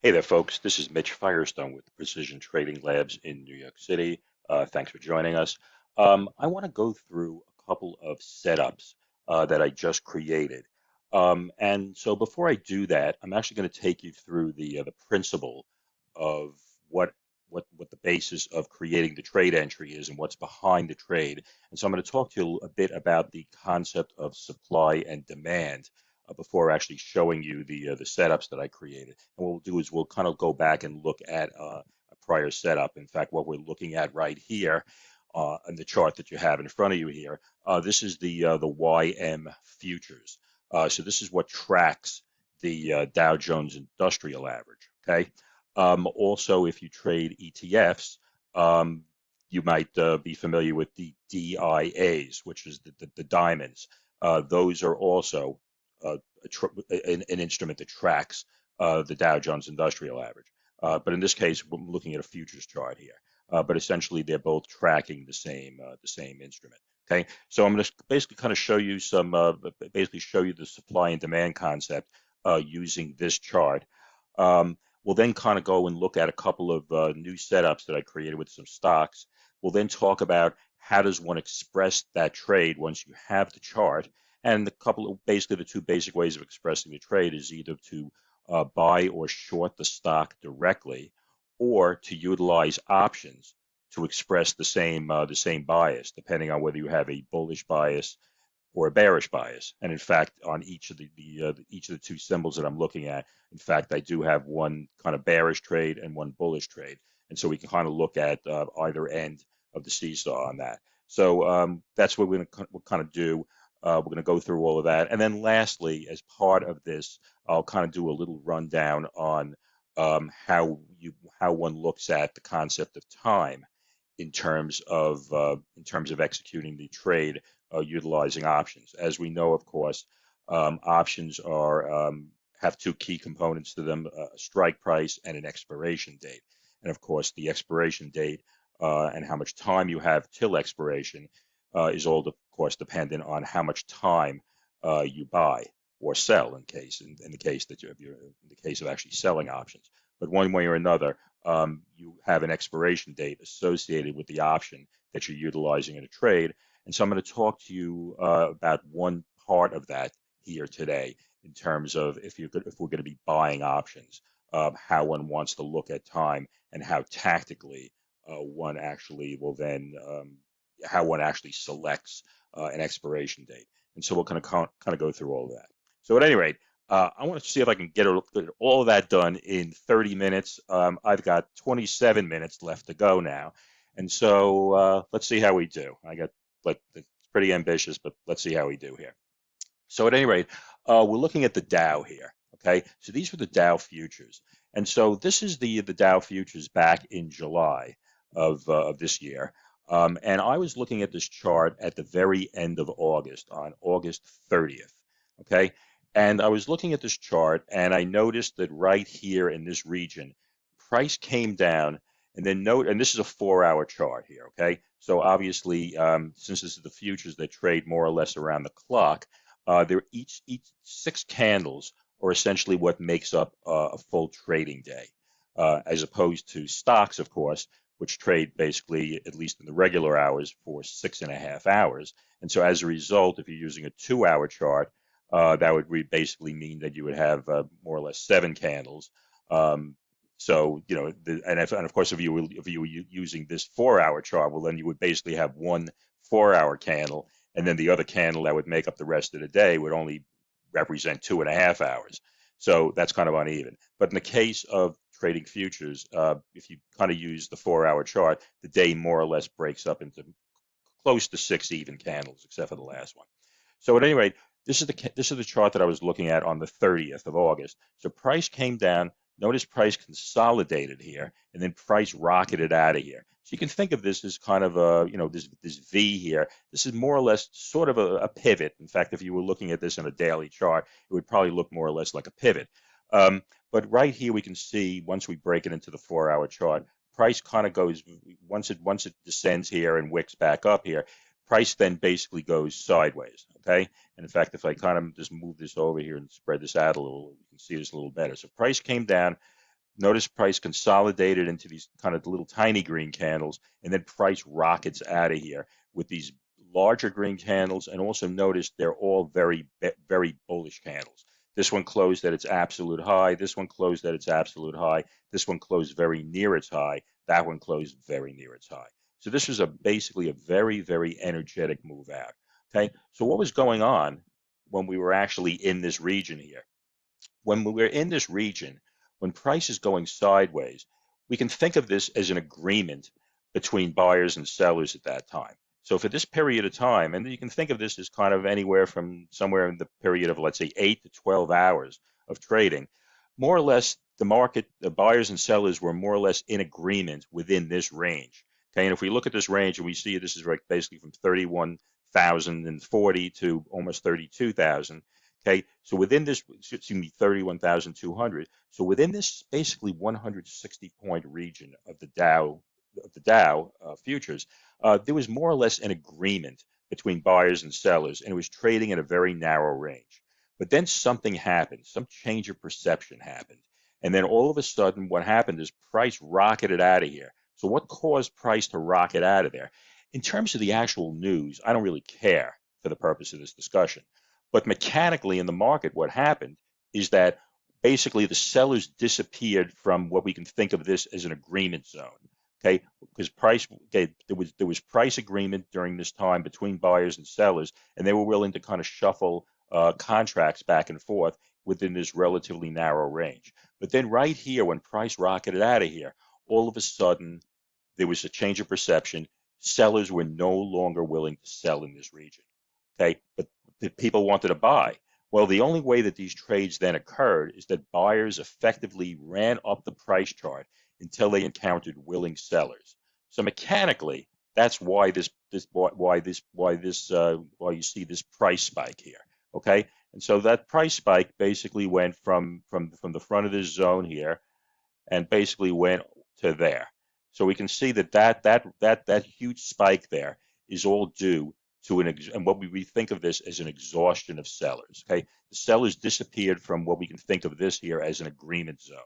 Hey there, folks. This is Mitch Firestone with Precision Trading Labs in New York City. Thanks for joining us. I want to go through a couple of setups that I just created. And so before I do that, I'm actually going to take you through the principle of what what the basis of creating the trade entry is and what's behind the trade. And so I'm going to talk to you a bit about the concept of supply and demand before actually showing you the setups that I created. And what we'll do is we'll kind of go back and look at a prior setup. In fact, what we're looking at right here in the chart that you have in front of you here, this is the YM futures. So this is what tracks the Dow Jones Industrial Average. Okay. Also, if you trade ETFs, you might be familiar with the DIAs, which is the diamonds. Those are also an instrument that tracks the Dow Jones Industrial Average. But in this case, we're looking at a futures chart here. But essentially, they're both tracking the same instrument. Okay, so I'm going to basically kind of show you basically show you the supply and demand concept using this chart. We'll then kind of go and look at a couple of new setups that I created with some stocks. We'll then talk about how does one express that trade once you have the chart. And basically the two basic ways of expressing the trade is either to buy or short the stock directly, or to utilize options to express the same bias, depending on whether you have a bullish bias or a bearish bias. And in fact, on each of the two symbols that I'm looking at, in fact, I do have one kind of bearish trade and one bullish trade. And so we can kind of look at either end of the seesaw on that. So that's what we'll kind of do. We're going to go through all of that. And then lastly, as part of this, I'll kind of do a little rundown on how one looks at the concept of time in terms of executing the trade utilizing options. As we know, of course, options have two key components to them: a strike price and an expiration date. And of course, the expiration date and how much time you have till expiration is all, of course, dependent on how much time you buy or sell in the case that you're in the case of actually selling options. But one way or another, you have an expiration date associated with the option that you're utilizing in a trade. And so I'm going to talk to you about one part of that here today in terms of if we're going to be buying options, how one wants to look at time and how tactically one actually will then how one actually selects an expiration date. And so we'll kind of go through all of that. So at any rate, I want to see if I can get all of that done in 30 minutes. I've got 27 minutes left to go now. And so let's see how we do. It's pretty ambitious, but let's see how we do here. So at any rate, we're looking at the Dow here. Okay, so these were the Dow futures. And so this is the Dow futures back in July of this year. And I was looking at this chart at the very end of August, on August 30th. Okay, and I was looking at this chart and I noticed that right here in this region, price came down and then and this is a 4-hour chart here. Okay, so obviously, since this is the futures that trade more or less around the clock, each 6 candles are essentially what makes up a full trading day, as opposed to stocks, of course, which trade basically, at least in the regular hours, for 6.5 hours. And so as a result, if you're using a 2-hour chart, that would basically mean that you would have more or less 7 candles. So, and of course, if you were using this 4-hour chart, well, then you would basically have one 4-hour candle, and then the other candle that would make up the rest of the day would only represent 2.5 hours. So that's kind of uneven. But in the case of trading futures, if you kind of use the 4-hour chart, the day more or less breaks up into close to 6 even candles, except for the last one. So at any rate, this is the chart that I was looking at on the 30th of August. So price came down. Notice price consolidated here, and then price rocketed out of here. So you can think of this as kind of this V here. This is more or less sort of a pivot. In fact, if you were looking at this in a daily chart, it would probably look more or less like a pivot. But right here we can see, once we break it into the 4-hour chart, price kind of goes, once it descends here and wicks back up here, price then basically goes sideways. Okay, and in fact, if I kind of just move this over here and spread this out a little, you can see this a little better. So price came down, Notice price consolidated into these kind of little tiny green candles, and then price rockets out of here with these larger green candles. And also notice they're all very, very bullish candles. This one closed at its absolute high. This one closed at its absolute high. This one closed very near its high. That one closed very near its high. So this was basically a very, very energetic move out. Okay, so what was going on when we were actually in this region here? When we're in this region, when price is going sideways, we can think of this as an agreement between buyers and sellers at that time. So for this period of time, and you can think of this as kind of anywhere from somewhere in the period of, let's say, 8 to 12 hours of trading, more or less the market, the buyers and sellers were more or less in agreement within this range. Okay, and if we look at this range and we see this is basically from 31,040 to almost 32,000. Okay, so within this, excuse me, 31,200. So within this basically 160-point region of the Dow Futures, there was more or less an agreement between buyers and sellers, and it was trading in a very narrow range. But then something happened, some change of perception happened, and then all of a sudden, what happened is price rocketed out of here. So what caused price to rocket out of there? In terms of the actual news, I don't really care for the purpose of this discussion. But mechanically in the market, what happened is that basically the sellers disappeared from what we can think of this as an agreement zone. Okay, because there was price agreement during this time between buyers and sellers, and they were willing to kind of shuffle contracts back and forth within this relatively narrow range. But then right here, when price rocketed out of here, all of a sudden there was a change of perception. Sellers were no longer willing to sell in this region. Okay, but the people wanted to buy. Well, the only way that these trades then occurred is that buyers effectively ran up the price chart until they encountered willing sellers. So mechanically, that's why you see this price spike here. Okay, and so that price spike basically went from the front of this zone here, and basically went to there. So we can see that huge spike there is all due to and what we think of this as an exhaustion of sellers. Okay, the sellers disappeared from what we can think of this here as an agreement zone.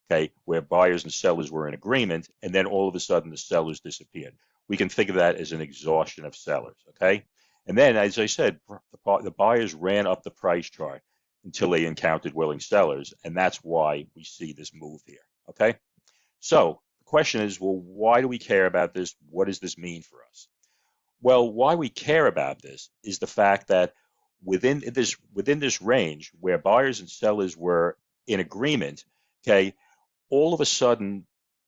Okay, where buyers and sellers were in agreement, and then all of a sudden the sellers disappeared. We can think of that as an exhaustion of sellers. Okay, and then as I said, the buyers ran up the price chart until they encountered willing sellers, and that's why we see this move here. Okay, so the question is, well, why do we care about this? What does this mean for us? Well, why we care about this is the fact that within this range where buyers and sellers were in agreement, okay, all of a sudden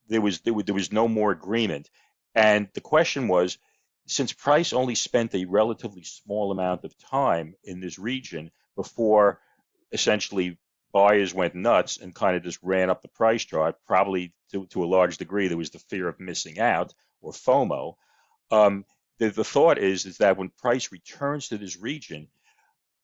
there was no more agreement, and the question was, since price only spent a relatively small amount of time in this region before essentially buyers went nuts and kind of just ran up the price chart, probably to a large degree there was the fear of missing out or FOMO. The thought is that when price returns to this region,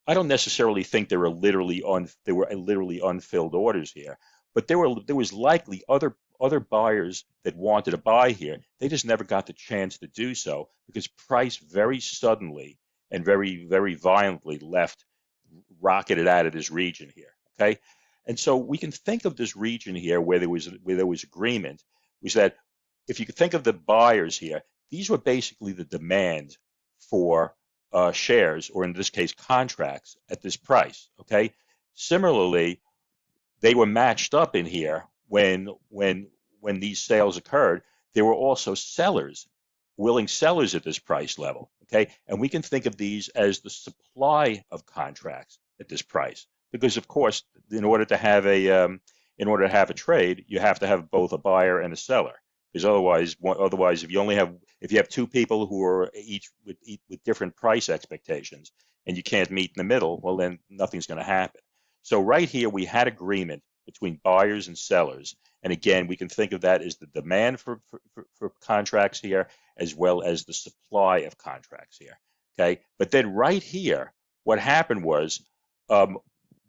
I don't necessarily think there were literally unfilled orders here, but there was likely other buyers that wanted to buy here. They just never got the chance to do so because price very suddenly and very, very violently rocketed out of this region here. Okay, and so we can think of this region here where there was agreement, was that if you could think of the buyers here, these were basically the demand for shares, or in this case, contracts at this price. Okay. Similarly, they were matched up in here when these sales occurred. There were also sellers, willing sellers at this price level. Okay, and we can think of these as the supply of contracts at this price, because of course, in order to have a trade, you have to have both a buyer and a seller. Because otherwise, if you have two people who are each with different price expectations, and you can't meet in the middle, well, then nothing's going to happen. So right here, we had agreement between buyers and sellers, and again, we can think of that as the demand for contracts here, as well as the supply of contracts here. Okay, but then right here, what happened was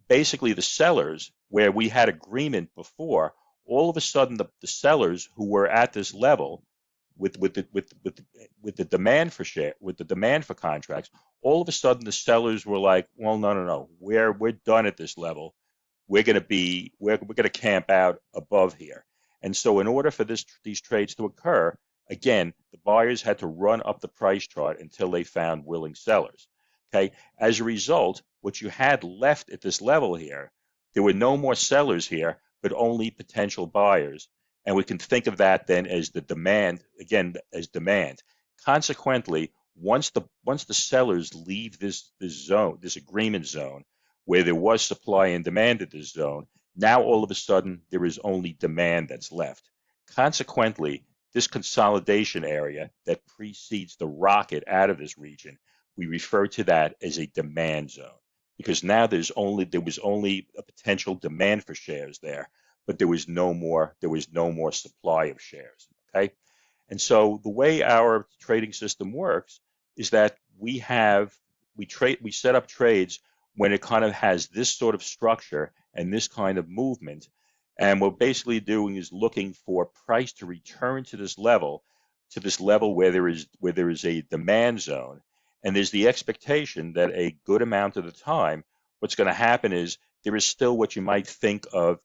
basically the sellers, where we had agreement before, all of a sudden the sellers who were at this level with the demand for contracts, all of a sudden the sellers were like, well, no, we're done at this level. we're going to camp out above here. And so in order for these trades to occur, again, the buyers had to run up the price chart until they found willing sellers. Okay. As a result, what you had left at this level here, there were no more sellers here, but only potential buyers. And we can think of that then as the demand, again, as demand. Consequently, once the sellers leave this zone, this agreement zone, where there was supply and demand at this zone, now all of a sudden there is only demand that's left. Consequently, this consolidation area that precedes the rocket out of this region, we refer to that as a demand zone, because now there was only a potential demand for shares there, but there was no more supply of shares. Okay. And so the way our trading system works is that we set up trades when it kind of has this sort of structure and this kind of movement. And what we're basically doing is looking for price to return to this level where there is a demand zone. And there's the expectation that a good amount of the time, what's going to happen is there is still what you might think of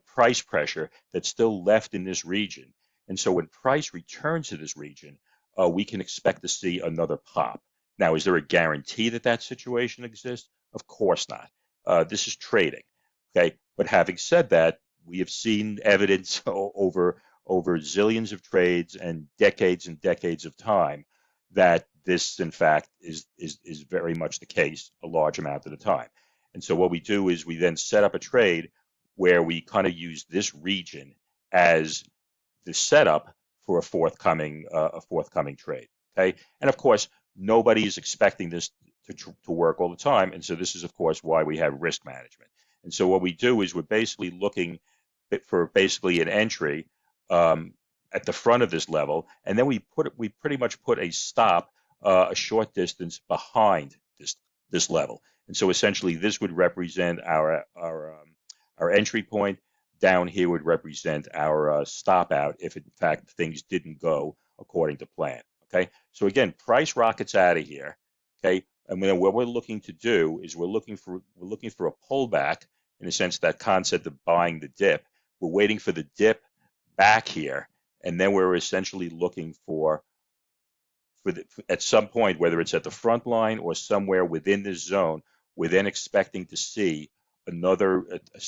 price pressure that's still left in this region. And so when price returns to this region, we can expect to see another pop. Now, is there a guarantee that that situation exists? Of course not. This is trading, okay? But having said that, we have seen evidence over zillions of trades and decades of time that this, in fact, is very much the case a large amount of the time. And so what we do is we then set up a trade where we kind of use this region as the setup for a forthcoming trade. Okay, and of course nobody is expecting this to work all the time, and so this is of course why we have risk management. And so what we do is we're basically looking for an entry at the front of this level, and then we pretty much put a stop a short distance behind this level. And so essentially this would represent our entry point. Down here would represent our stop out if in fact things didn't go according to plan. Okay, so again, price rockets out of here. Okay, and then what we're looking to do is we're looking for a pullback, in a sense, that concept of buying the dip. We're waiting for the dip back here, and then we're essentially looking for at some point, whether it's at the front line or somewhere within this zone, we're then expecting to see another,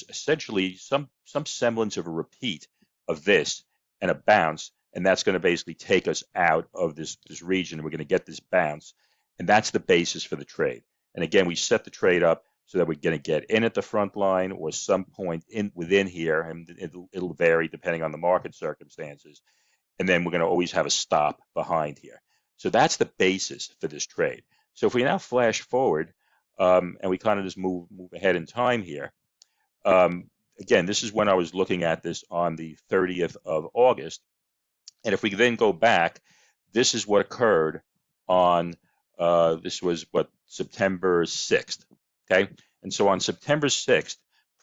essentially some semblance of a repeat of this and a bounce, and that's going to basically take us out of this region. We're going to get this bounce, and that's the basis for the trade. And again, we set the trade up so that we're going to get in at the front line or some point within here, and it'll vary depending on the market circumstances. And then we're going to always have a stop behind here. So that's the basis for this trade. So if we now flash forward, and we kind of just move ahead in time here. Again, this is when I was looking at this on the 30th of August. And if we then go back, this is what occurred on, this was September 6th. Okay. And so on September 6th,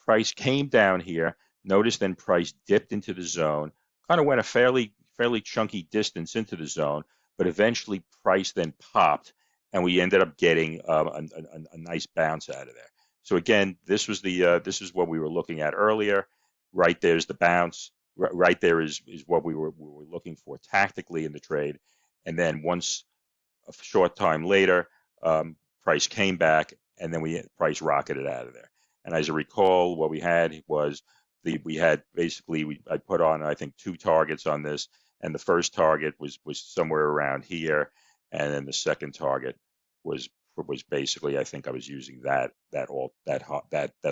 price came down here. Notice then price dipped into the zone, kind of went a fairly chunky distance into the zone, but eventually price then popped, and we ended up getting a nice bounce out of there. So again, this is what we were looking at earlier. Right there's the bounce. Right there is what we were looking for tactically in the trade. And then once a short time later, price came back, and then price rocketed out of there. And as I recall, what we had was I put on, I think, 2 targets on this, and the first target was somewhere around here, and then the second target was basically, I think I was using that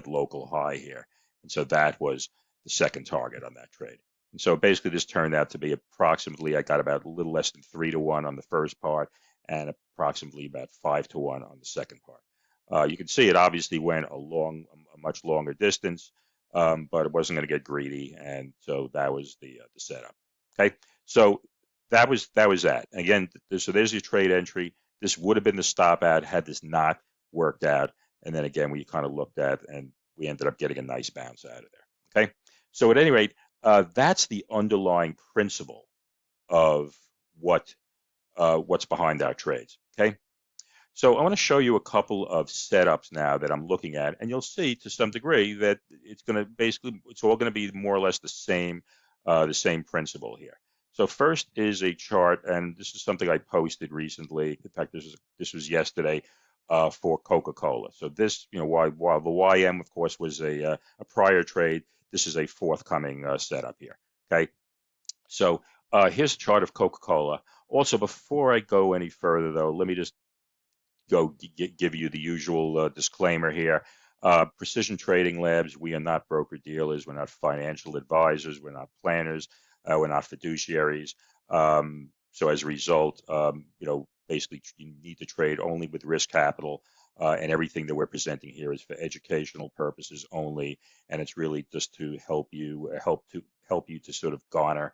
local high here, and so that was the second target on that trade. And so basically this turned out to be approximately, I got about a little less than 3-to-1 on the first part, and approximately about 5-to-1 on the second part. You can see it obviously went a much longer distance, but it wasn't going to get greedy, and so that was the setup. Okay, so that was that. Again, so there's your trade entry. This would have been the stop out had this not worked out, and then again we kind of looked at, and we ended up getting a nice bounce out of there. Okay, so at any rate, that's the underlying principle of what's behind our trades. Okay, So I want to show you a couple of setups now that I'm looking at, and you'll see to some degree that it's going to basically, it's all going to be more or less the same principle here. So first is a chart, and this is something I posted recently. In fact, this was yesterday for Coca-Cola. So this, while the YM, of course, was a prior trade, this is a forthcoming setup here. Okay, so here's a chart of Coca-Cola. Also, before I go any further, though, let me just give you the usual disclaimer here. Precision Trading Labs, we are not broker-dealers. We're not financial advisors. We're not planners. We're not fiduciaries. So as a result, basically you need to trade only with risk capital, and everything that we're presenting here is for educational purposes only, and it's really just to help you to sort of garner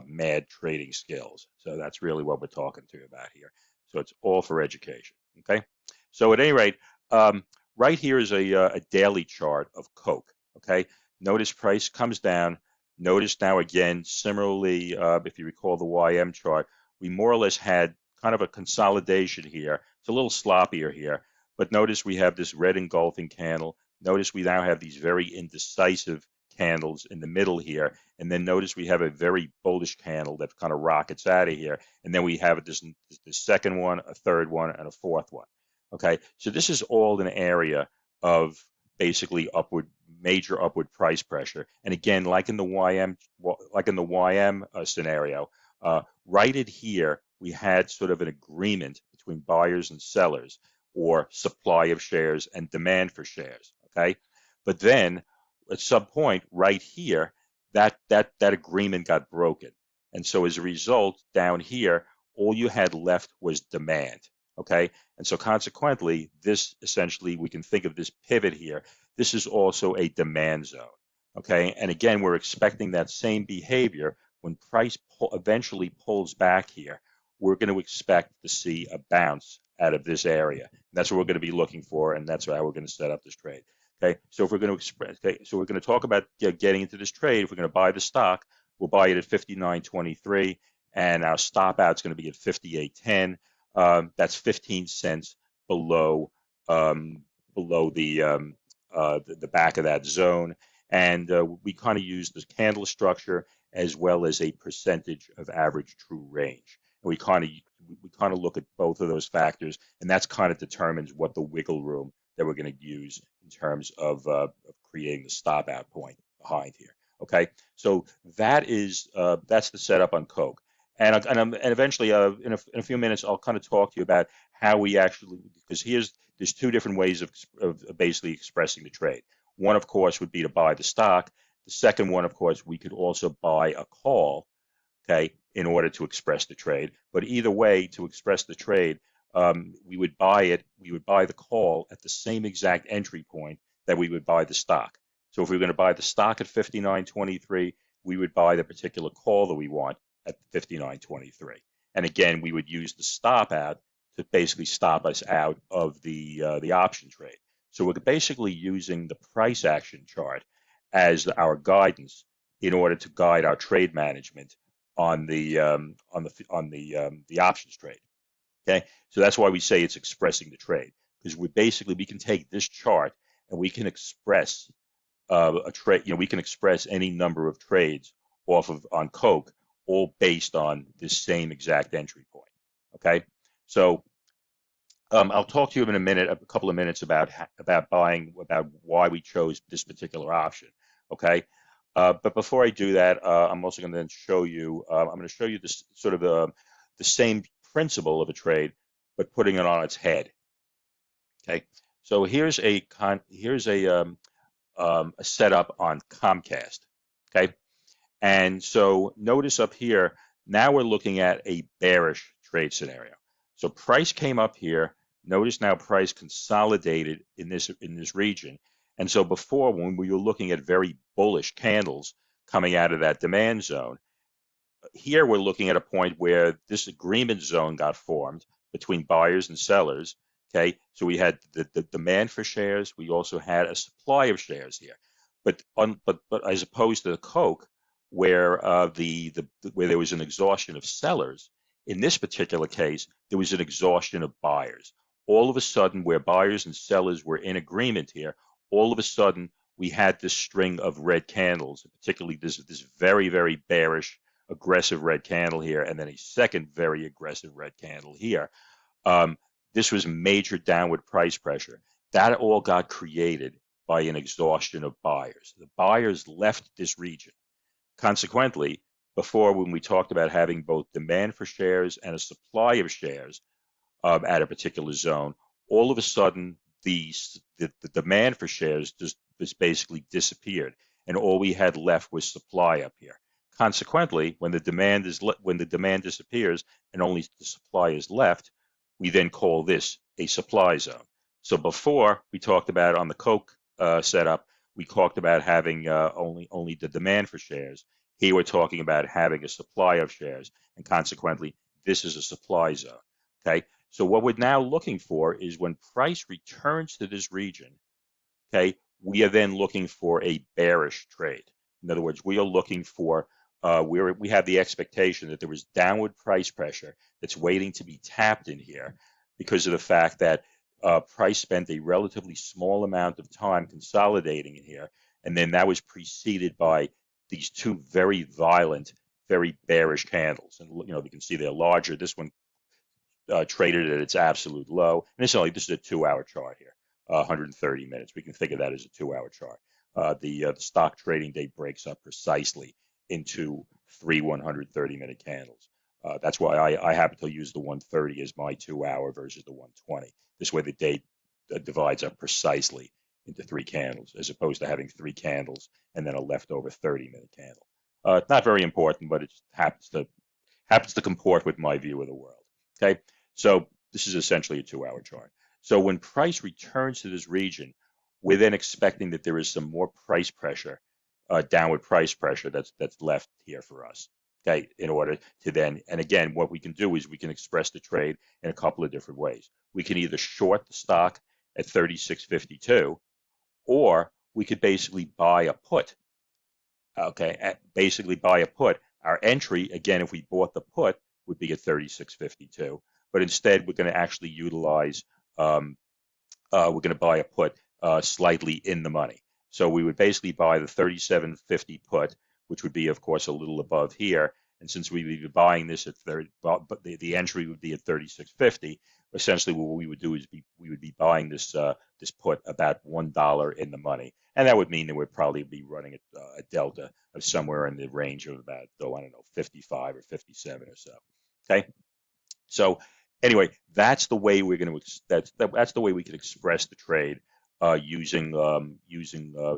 mad trading skills. So that's really what we're talking to you about here. So it's all for education. Okay. So at any rate, right here is a daily chart of Coke. Okay. Notice price comes down. Notice now again, similarly, if you recall the YM chart, we more or less had kind of a consolidation here. It's a little sloppier here, but notice we have this red engulfing candle. Notice we now have these very indecisive candles in the middle here, and then notice we have a very bullish candle that kind of rockets out of here, and then we have this second one, a third one, and a fourth one. Okay, so this is all an area of basically major upward price pressure, and again, like in the YM scenario, right at here we had sort of an agreement between buyers and sellers, or supply of shares and demand for shares. Okay, but then at some point right here, that agreement got broken. And so as a result, down here, all you had left was demand. Okay. And so consequently, this essentially, we can think of this pivot here. This is also a demand zone. Okay. And again, we're expecting that same behavior when price eventually pulls back here. We're going to expect to see a bounce out of this area. And that's what we're going to be looking for, and that's how we're going to set up this trade. Okay, so if we're going to talk about getting into this trade. If we're going to buy the stock, we'll buy it at 59.23, and our stop out is going to be at 58.10. That's 15 cents below the back of that zone, and we kind of use the candle structure as well as a percentage of average true range. And we kind of look at both of those factors, and that's kind of determines what the wiggle room that we're going to use in terms of creating the stop out point behind here. Okay, so that's the setup on Coke, and eventually in a few minutes I'll kind of talk to you about how we actually, because there's two different ways of basically expressing the trade. One, of course, would be to buy the stock. The second one, of course, we could also buy a call, okay, in order to express the trade. But either way, to express the trade, we would buy the call at the same exact entry point that we would buy the stock. So if we were going to buy the stock at 59.23, we would buy the particular call that we want at 59.23. And again, we would use the stop out to basically stop us out of the option trade. So we're basically using the price action chart as our guidance in order to guide our trade management on the options trade. Okay, so that's why we say it's expressing the trade, because we can take this chart and we can express a trade. We can express any number of trades on Coke, all based on this same exact entry point. Okay, so I'll talk to you in a couple of minutes about why we chose this particular option. Okay, but before I do that, I'm also going to show you. I'm going to show you this sort of the same principle of a trade, but putting it on its head. Okay, so here's a setup on Comcast. Okay, and so notice up here, now we're looking at a bearish trade scenario. So price came up here. Notice now price consolidated in this region. And so before, when we were looking at very bullish candles coming out of that demand zone, here we're looking at a point where this agreement zone got formed between buyers and sellers. Okay, so we had the demand for shares. We also had a supply of shares here, but as opposed to the Coke, where where there was an exhaustion of sellers, in this particular case there was an exhaustion of buyers. all of a sudden, where buyers and sellers were in agreement here, all of a sudden we had this string of red candles, particularly this very, very bearish, aggressive red candle here, and then a second very aggressive red candle here. This was major downward price pressure. That all got created by an exhaustion of buyers. The buyers left this region. Consequently, before, when we talked about having both demand for shares and a supply of shares at a particular zone, all of a sudden the demand for shares just basically disappeared, and all we had left was supply up here. Consequently, when the demand disappears and only the supply is left, we then call this a supply zone. So before, we talked about on the Coke setup, we talked about having only the demand for shares. Here we're talking about having a supply of shares, and consequently, this is a supply zone. Okay, so what we're now looking for is when price returns to this region, okay, we are then looking for a bearish trade. In other words, we are looking for we have the expectation that there is downward price pressure that's waiting to be tapped in here because of the fact that price spent a relatively small amount of time consolidating in here, and then that was preceded by these two very violent, very bearish candles. And you know, you can see they're larger. This one traded at its absolute low, and this is a 2-hour chart here, 130 minutes. We can think of that as a 2-hour chart. The stock trading day breaks up precisely into 3 130-minute candles. That's why I happen to use the 130 as my 2-hour versus the 120. This way the day divides up precisely into 3 candles, as opposed to having 3 candles and then a leftover 30-minute candle. It's not very important, but it happens to comport with my view of the world. Okay, so this is essentially a 2-hour chart. So when price returns to this region, we're then expecting that there is some more price pressure, downward price pressure that's left here for us. Okay, in order to then, and again, what we can do is we can express the trade in a couple of different ways. We can either short the stock at 36.52, or we could basically buy a put. Okay, basically buy a put. Our entry, again, if we bought the put, would be at 36.52, but instead we're going to actually utilize, we're going to buy a put slightly in the money. So we would basically buy the 37.50 put, which would be, of course, a little above here. And since we would be buying this at but the entry would be at 36.50. Essentially, what we would do is we would be buying this put about $1 in the money, and that would mean that we'd probably be running a delta of somewhere in the range of about, I don't know, 55 or 57 or so. Okay, so anyway, that's the way we're going to that's the way we can express the trade using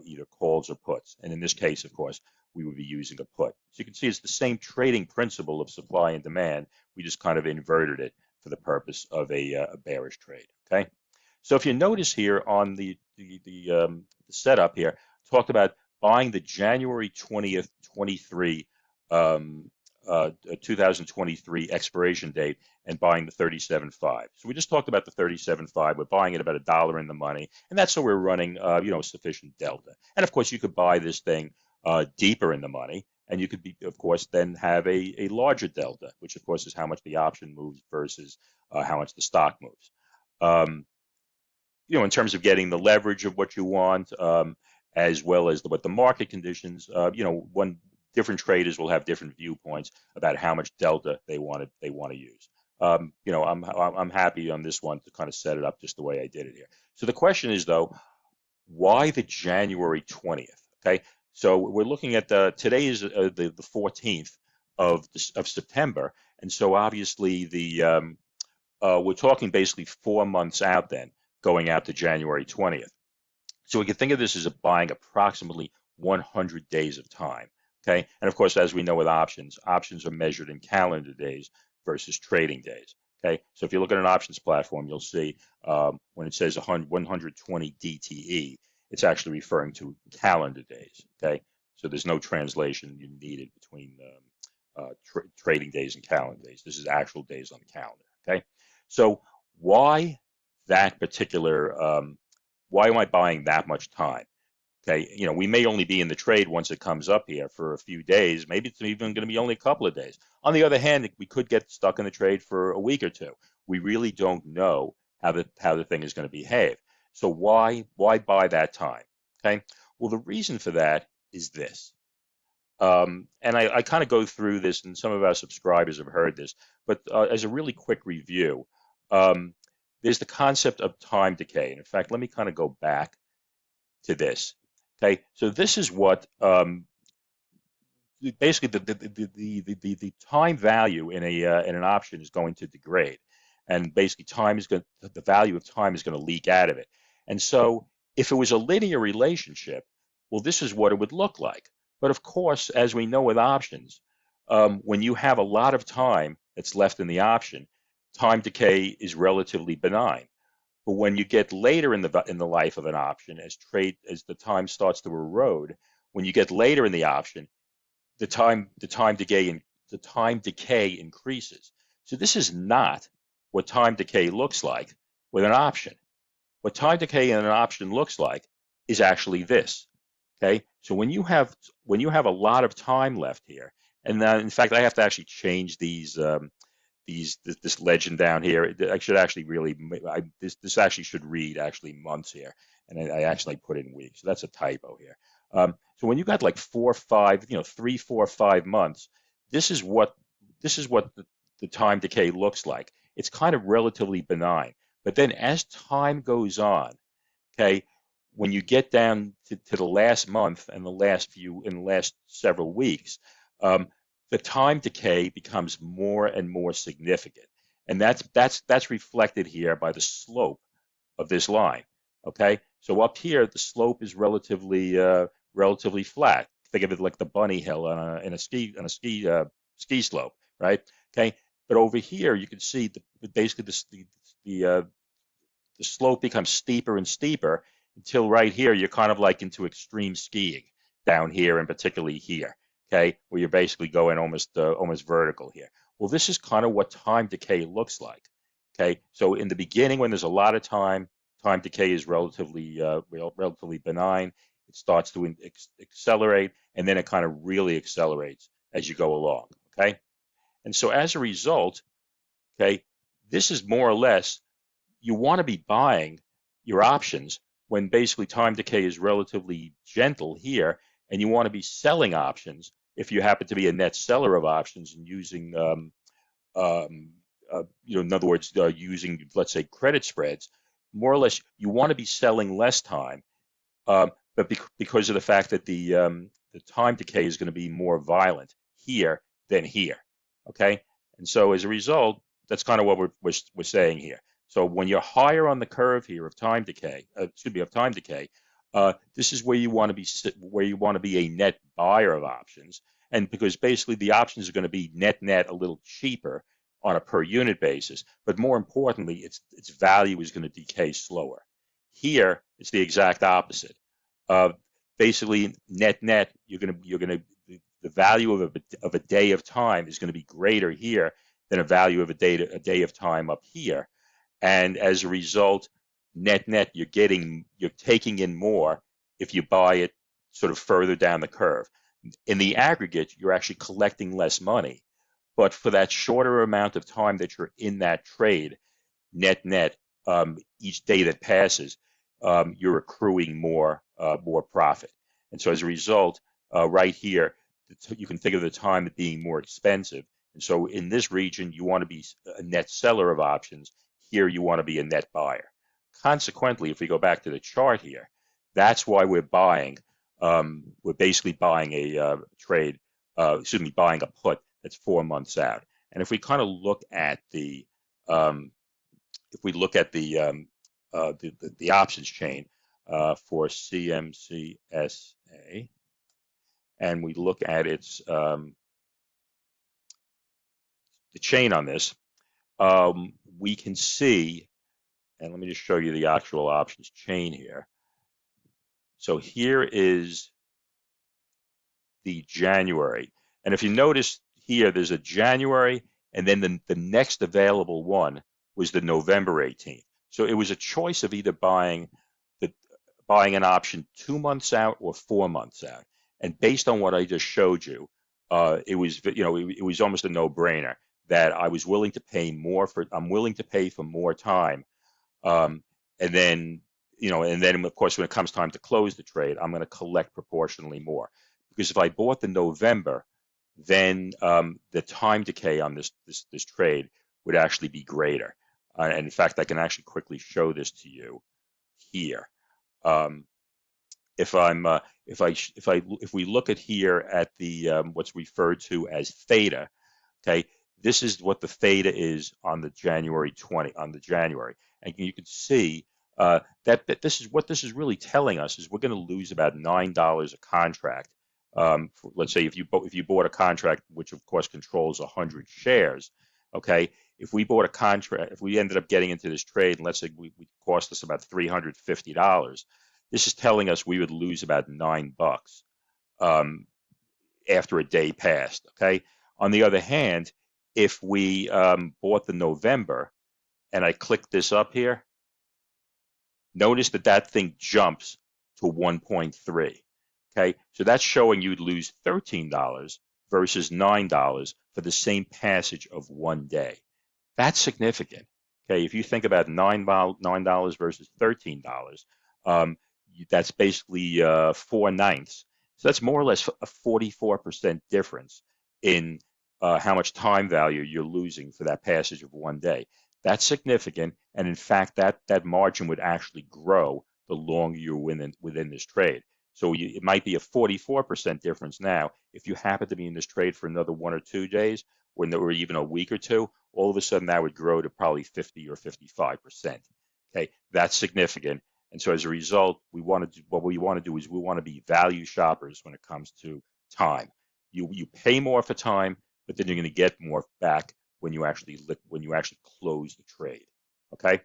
either calls or puts. And in this case, of course, we would be using a put. So you can see it's the same trading principle of supply and demand. We just kind of inverted it for the purpose of a bearish trade. Okay. So if you notice here on the setup here, talked about buying the January 20th, 2023 expiration date and buying the 37.5. So we just talked about the 37.5. We're buying it about $1 in the money, and that's so we're running, sufficient delta. And of course, you could buy this thing deeper in the money, and you could be, of course, then have a larger delta, which of course is how much the option moves versus how much the stock moves. In terms of getting the leverage of what you want, as well as what the market conditions, different traders will have different viewpoints about how much delta they want to use. I'm happy on this one to kind of set it up just the way I did it here. So the question is, though, why the January 20th? Okay, so we're looking at today is the 14th of September, and so obviously we're talking basically 4 months out then, going out to January 20th. So we can think of this as buying approximately 100 days of time. Okay, and of course, as we know with options are measured in calendar days versus trading days. Okay, so if you look at an options platform, you'll see when it says 120 DTE, it's actually referring to calendar days. Okay, so there's no translation needed between trading days and calendar days. This is actual days on the calendar. Okay, so why that particular? Why am I buying that much time? Okay, we may only be in the trade once it comes up here for a few days. Maybe it's even going to be only a couple of days. On the other hand, we could get stuck in the trade for a week or two. We really don't know how the thing is going to behave. So why buy that time? Okay. Well, the reason for that is this. And I kind of go through this, and some of our subscribers have heard this, but as a really quick review, um, there's the concept of time decay. And in fact, let me kind of go back to this. Okay, so this is what basically the time value in an option is going to degrade, and basically the value of time is going to leak out of it. And so if it was a linear relationship, well, this is what it would look like. But of course, as we know with options, when you have a lot of time that's left in the option, time decay is relatively benign. But when you get later in the life of an option, as the time starts to erode, when you get later in the option, the time decay increases. So this is not what time decay looks like with an option. What time decay in an option looks like is actually this. Okay, so when you have a lot of time left here, and in fact I have to actually change this legend down here. I should actually really this actually should read actually months here, and I actually put in weeks. So that's a typo here. So when you got like 4, 5, 3, 4, 5 months, this is what the time decay looks like. It's kind of relatively benign, but then as time goes on, okay, when you get down to the last month and the last several weeks, the time decay becomes more and more significant, and that's reflected here by the slope of this line. Okay, so up here the slope is relatively flat. Think of it like the bunny hill on a ski slope, right? Okay, but over here you can see basically the slope becomes steeper and steeper until right here you're kind of like into extreme skiing down here, and particularly here. Okay, where you're basically going almost vertical here. Well, this is kind of what time decay looks like. Okay, so in the beginning, when there's a lot of time decay is relatively benign. It starts to accelerate, and then it kind of really accelerates as you go along. Okay, and so as a result, okay, this is more or less, you want to be buying your options when basically time decay is relatively gentle here, and you want to be selling options if you happen to be a net seller of options and using, in other words, using, let's say, credit spreads. More or less, you want to be selling less time, but because of the fact that the time decay is going to be more violent here than here. Okay, and so as a result, that's kind of what we're saying here. So when you're higher on the curve here of time decay, this is where you want to be a net buyer of options, and because basically the options are going to be net a little cheaper on a per unit basis, but more importantly, its value is going to decay slower. Here, it's the exact opposite. Basically, net, the value of a day of time is going to be greater here than a value of a day of time up here. And as a result, net, you're taking in more if you buy it sort of further down the curve. In the aggregate, you're actually collecting less money, but for that shorter amount of time that you're in that trade, net, each day that passes, you're accruing more profit. And so as a result, right here, you can think of the time as being more expensive. And so in this region, you want to be a net seller of options. Here, you want to be a net buyer. Consequently, if we go back to the chart here, that's why we're buying. We're basically buying a buying a put that's 4 months out. And if we kind of look at the options chain for CMCSA, and we look at its the chain on this, we can see, and let me just show you the actual options chain here. So here is the January, and if you notice here, there's a January, and then the next available one was the November 18th. So it was a choice of either buying an option 2 months out or 4 months out. And based on what I just showed you, it was almost a no-brainer that I'm willing to pay for more time And then, of course, when it comes time to close the trade, I'm going to collect proportionally more. Because if I bought the November, then the time decay on this trade would actually be greater. And in fact, I can actually quickly show this to you here. Um, if I'm if we look at here at the what's referred to as theta, okay, this is what the theta is on the January, and you can see that this is what this is really telling us is we're going to lose about $9 a contract. Let's say if you bought a contract, which of course controls 100 shares, okay. If we bought a contract, if we ended up getting into this trade, and let's say we cost us about $350, this is telling us we would lose about $9 um, after a day passed. Okay. On the other hand, if we bought the November and I click this up here, notice that thing jumps to 1.3. Okay. So that's showing you'd lose $13 versus $9 for the same passage of one day. That's significant. Okay, if you think about $9 versus $13, that's basically 4/9. So that's more or less a 44% difference in how much time value you're losing for that passage of one day. That's significant, and in fact, that margin would actually grow the longer you're within this trade. So it might be a 44% difference now. If you happen to be in this trade for another 1 or 2 days, or even a week or two, all of a sudden that would grow to probably 50 or 55%. Okay, that's significant. And so as a result, what we want to do is we want to be value shoppers when it comes to time. You pay more for time, but then you're going to get more back when you actually close the trade. Okay,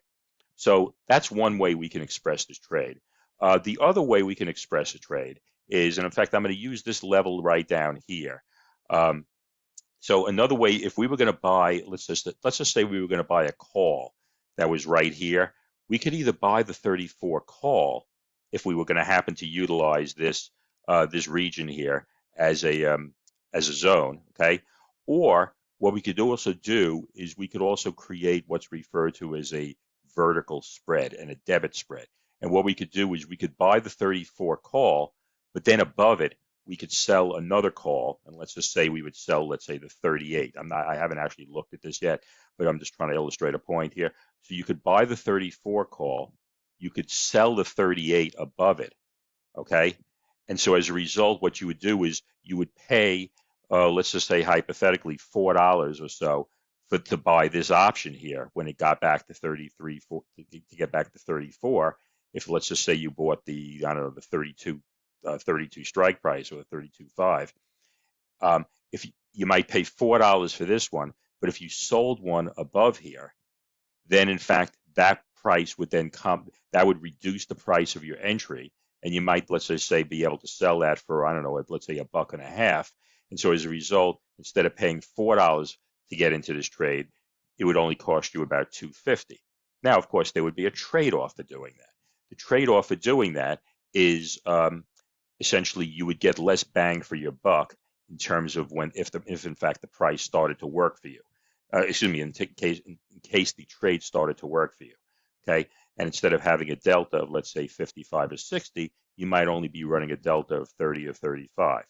so that's one way we can express this trade. The other way we can express a trade is, and in fact, I'm going to use this level right down here. So another way, if we were going to buy, let's just say we were going to buy a call that was right here, we could either buy the 34 call if we were going to happen to utilize this region here as a zone, okay? Or what we could also do is we could also create what's referred to as a vertical spread and a debit spread. And what we could do is we could buy the 34 call, but then above it we could sell another call, and let's just say we would sell, let's say, the 38. I haven't actually looked at this yet, but I'm just trying to illustrate a point here. So you could buy the 34 call, you could sell the 38 above it, okay? And so as a result, what you would do is you would pay, let's just say hypothetically, $4 or so to buy this option here when it got back to 33, to get back to 34. If let's just say you bought the, I don't know, the 32 strike price or the 32.5, if you might pay $4 for this one, but if you sold one above here, then in fact that price would then that would reduce the price of your entry, and you might, let's just say, be able to sell that for, I don't know, let's say $1.50. And so as a result, instead of paying $4 to get into this trade, it would only cost you about $2.50. Now, of course, there would be a trade-off for doing that. The trade-off for doing that is essentially you would get less bang for your buck in terms of if in fact the price started to work for you. In case the trade started to work for you. Okay, and instead of having a delta of, let's say, 55 or 60, you might only be running a delta of 30 or 35.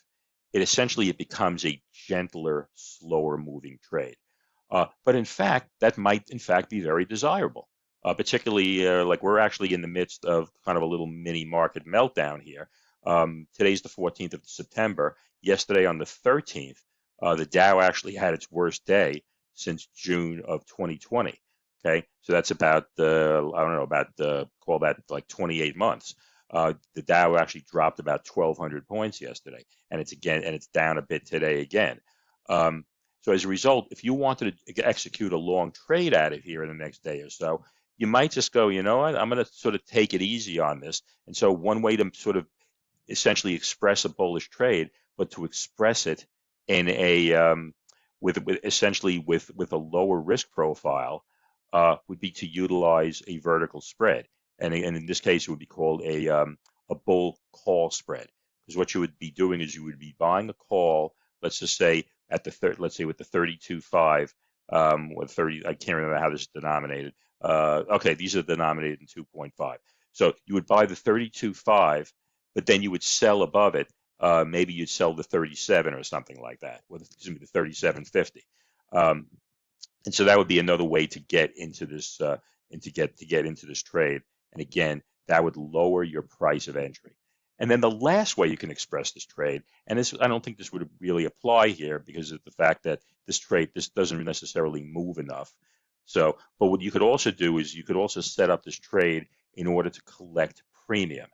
It becomes a gentler, slower moving trade. But in fact, that might in fact be very desirable. Particularly like we're actually in the midst of kind of a little mini market meltdown here. Today's the 14th of September. Yesterday on the 13th, the Dow actually had its worst day since June of 2020. Okay, so that's about call that like 28 months. The Dow actually dropped about 1,200 points yesterday, and it's down a bit today again. So as a result, if you wanted to execute a long trade out of here in the next day or so, you might just go, you know what, I'm going to sort of take it easy on this. And so one way to sort of essentially express a bullish trade, but to express it in a with a lower risk profile would be to utilize a vertical spread, and in this case it would be called a bull call spread, because what you would be doing is you would be buying a call, let's just say let's say with the 32.5 With 30, I can't remember how this is denominated. Okay, these are denominated in 2.5. So you would buy the 32.5, but then you would sell above it. Maybe you'd sell the 37 or something like that, or excuse me, the 37.50. Um, and so that would be another way to get into this and to get into this trade. And again, that would lower your price of entry. And then the last way you can express this trade, and this I don't think this would really apply here because of the fact that this doesn't necessarily move enough. So, but what you could also do is you could also set up this trade in order to collect premium.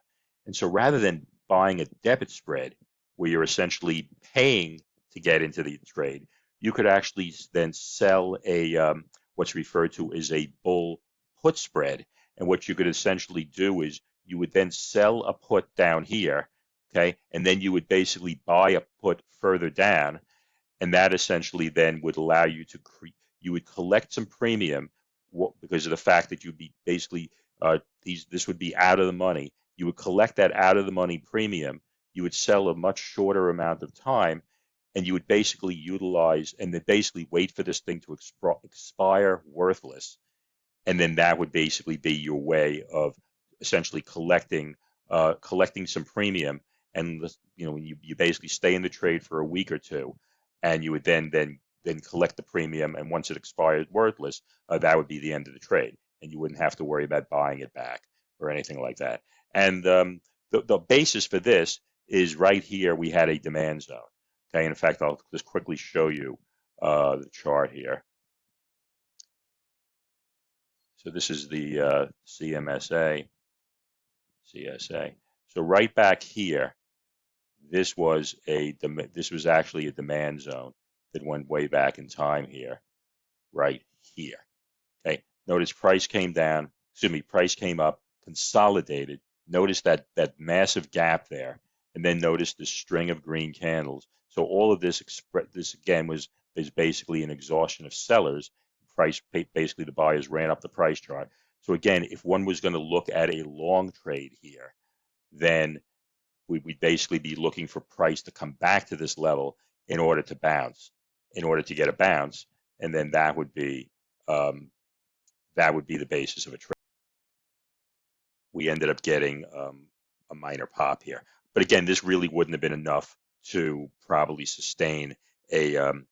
And so rather than buying a debit spread where you're essentially paying to get into the trade, you could actually then sell what's referred to as a bull put spread. And what you could essentially do is you would then sell a put down here, okay, and then you would basically buy a put further down, and that essentially then would allow you to you would collect some premium because of the fact that you'd be basically this would be out of the money. You would collect that out of the money premium. You would sell a much shorter amount of time, and you would basically utilize and then basically wait for this thing to expire worthless, and then that would basically be your way of essentially collecting some premium, and you basically stay in the trade for a week or two, and you would then collect the premium, and once it expires worthless, that would be the end of the trade, and you wouldn't have to worry about buying it back or anything like that. And the basis for this is right here. We had a demand zone. Okay, in fact, I'll just quickly show you the chart here. So this is the CMSA, CSA. So right back here, this was actually a demand zone that went way back in time here, right here. Okay, notice price came down. Excuse me, price came up, consolidated. Notice that massive gap there, and then notice the string of green candles. So all of this again is basically an exhaustion of sellers. Basically the buyers ran up the price chart. So again, if one was going to look at a long trade here, then we'd basically be looking for price to come back to this level in order to bounce, in order to get a bounce, and then that would be the basis of a trade. We ended up getting a minor pop here, but again, this really wouldn't have been enough to probably sustain a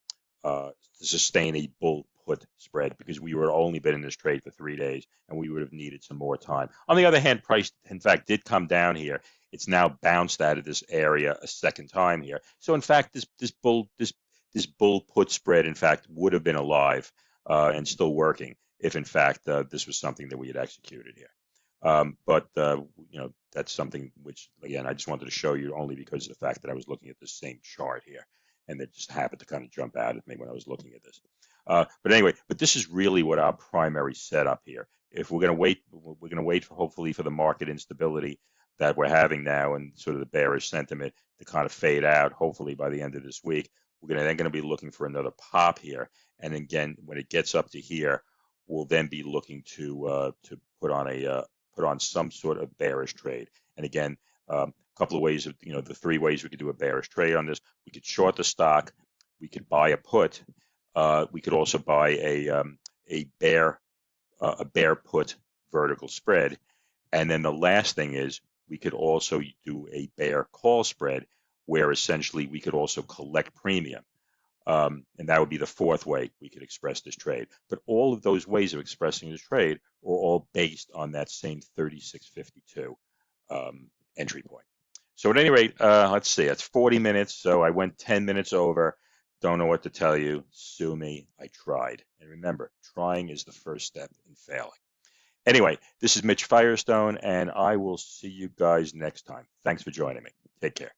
bull put spread, because we were only been in this trade for 3 days, and we would have needed some more time. On the other hand, price in fact did come down here. It's now bounced out of this area a second time here. So in fact, this bull put spread in fact would have been alive and still working if in fact this was something that we had executed here. But that's something which, again, I just wanted to show you only because of the fact that I was looking at the same chart here, and it just happened to kind of jump out at me when I was looking at this. But anyway, this is really what our primary setup here. If we're going to wait for hopefully for the market instability that we're having now and sort of the bearish sentiment to kind of fade out, hopefully by the end of this week. We're then going to be looking for another pop here, and again, when it gets up to here, we'll then be looking to put on some sort of bearish trade. And again, a couple of ways of, the 3 ways we could do a bearish trade on this. We could short the stock, we could buy a put, we could also buy a bear put vertical spread, and then the last thing is we could also do a bear call spread, where essentially we could also collect premium. And that would be the 4th way we could express this trade. But all of those ways of expressing this trade are all based on that same 36.52 entry point. So at any rate, let's see, it's 40 minutes, so I went 10 minutes over. Don't know what to tell you. Sue me, I tried. And remember, trying is the first step in failing. Anyway, this is Mitch Firestone, and I will see you guys next time. Thanks for joining me. Take care.